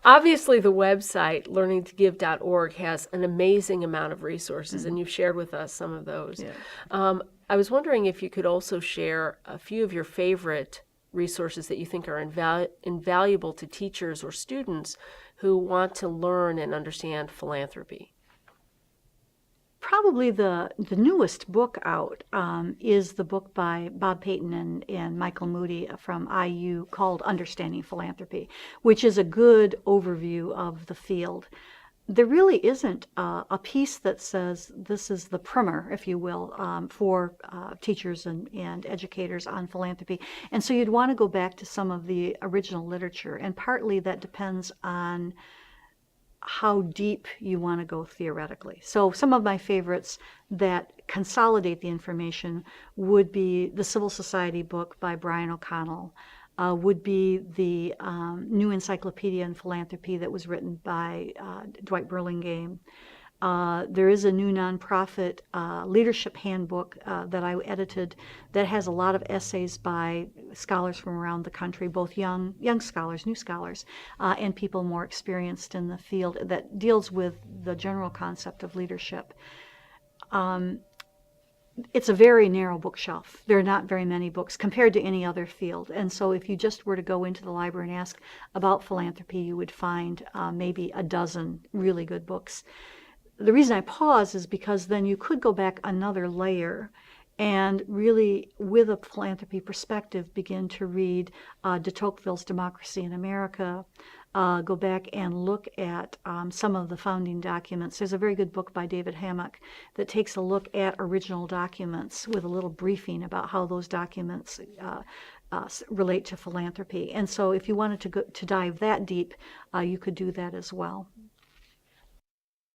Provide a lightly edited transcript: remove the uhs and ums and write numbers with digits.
Obviously, the website learningtogive.org has an amazing amount of resources, and you've shared with us some of those. Yeah. I was wondering if you could also share a few of your favorite resources that you think are invaluable to teachers or students who want to learn and understand philanthropy. Probably the newest book out is the book by Bob Payton and Michael Moody from IU called Understanding Philanthropy, which is a good overview of the field. There really isn't a piece that says this is the primer, if you will, for teachers and educators on philanthropy. And so you'd want to go back to some of the original literature, and partly that depends on how deep you want to go theoretically. So some of my favorites that consolidate the information would be the Civil Society book by Brian O'Connell, would be the New Encyclopedia in Philanthropy that was written by Dwight Burlingame. There is a new nonprofit leadership handbook that I edited that has a lot of essays by scholars from around the country, both young scholars, new scholars, and people more experienced in the field that deals with the general concept of leadership. It's a very narrow bookshelf. There are not very many books compared to any other field. And so if you just were to go into the library and ask about philanthropy, you would find maybe a dozen really good books. The reason I pause is because then you could go back another layer and really, with a philanthropy perspective, begin to read de Tocqueville's Democracy in America, go back and look at some of the founding documents. There's a very good book by David Hammock that takes a look at original documents with a little briefing about how those documents relate to philanthropy. And so if you wanted to dive that deep, you could do that as well.